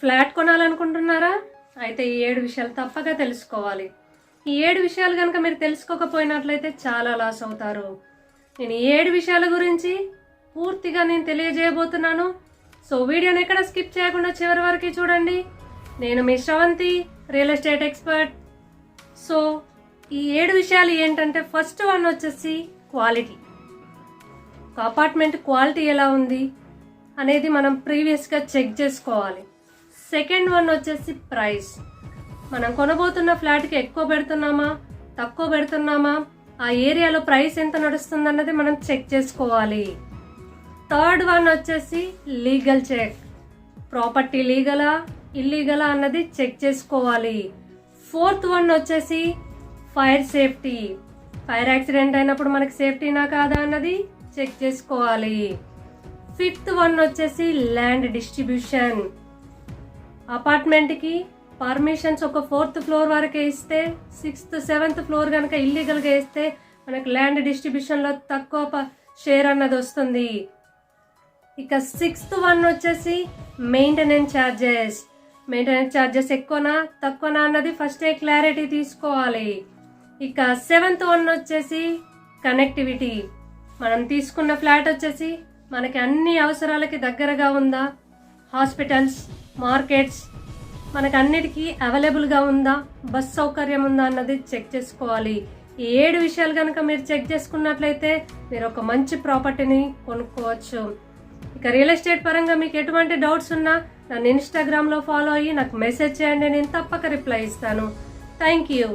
Flat కొనాలనుకుంటున్నారా? అయితే ఈ 7 విషయాలు తప్పక తెలుసుకోవాలి. ఈ 7 విషయాలు కనుక మీరు తెలుసుకోకపోయినట్లయితే చాలా లాస్ అవుతారు. నేను ఈ 7 విషయాల గురించి పూర్తిగా నేను తెలియజేయబోతున్నాను. సో వీడియోని ఎక్కడ స్కిప్ చేయకుండా చివరి వరకు చూడండి. నేను మీ Sravanthi, real estate expert. So ఈ 7 విషయాలు ఏంటంటే, ఫస్ట్ వన్ వచ్చేసి క్వాలిటీ. ఒక అపార్ట్మెంట్ క్వాలిటీ ఎలా ఉంది అనేది మనం ప్రీవియస్గా చెక్ చేసుకోవాలి. సెకండ్ వన్ వచ్చేసి ప్రైస్. మనం కొనబోతున్న ఫ్లాట్కి ఎక్కువ పెడుతున్నామా, తక్కువ పెడుతున్నామా, ఆ ఏరియాలో ప్రైస్ ఎంత నడుస్తుంది అన్నది మనం చెక్ చేసుకోవాలి. థర్డ్ వన్ వచ్చేసి లీగల్ చెక్. ప్రాపర్టీ లీగలా, ఇల్లీగలా అన్నది చెక్ చేసుకోవాలి. ఫోర్త్ వన్ వచ్చేసి ఫైర్ సేఫ్టీ. ఫైర్ యాక్సిడెంట్ అయినప్పుడు మనకి సేఫ్టీనా కాదా అన్నది చెక్ చేసుకోవాలి. ఫిఫ్త్ వన్ వచ్చేసి ల్యాండ్ డిస్ట్రిబ్యూషన్. అపార్ట్మెంట్కి పర్మిషన్స్ ఒక 4th ఫ్లోర్ వరకే ఇస్తే, 6th 7th ఫ్లోర్ కనుక ఇల్లీగల్గా ఇస్తే మనకు ల్యాండ్ డిస్ట్రిబ్యూషన్లో తక్కువ షేర్ అన్నది వస్తుంది. ఇక 6th వన్ వచ్చేసి మెయింటెనెన్స్ ఛార్జెస్. మెయింటెనెన్స్ ఛార్జెస్ ఎక్కువనా తక్కువనా అన్నది ఫస్టే క్లారిటీ తీసుకోవాలి. ఇక 7th వన్ వచ్చేసి కనెక్టివిటీ. మనం తీసుకున్న ఫ్లాట్ వచ్చేసి మనకి అన్ని అవసరాలకి దగ్గరగా ఉందా, హాస్పిటల్స్, మార్కెట్స్ మనకు అన్నిటికీ అవైలబుల్గా ఉందా, బస్ సౌకర్యం ఉందా అన్నది చెక్ చేసుకోవాలి. ఈ 7 విషయాలు కనుక మీరు చెక్ చేసుకున్నట్లయితే మీరు ఒక మంచి ప్రాపర్టీని కొనుక్కోవచ్చు. ఇక రియల్ ఎస్టేట్ పరంగా మీకు ఎటువంటి డౌట్స్ ఉన్నా నన్ను ఇన్స్టాగ్రామ్లో ఫాలో అయ్యి నాకు మెసేజ్ చేయండి, నేను తప్పక రిప్లై ఇస్తాను. Thank you.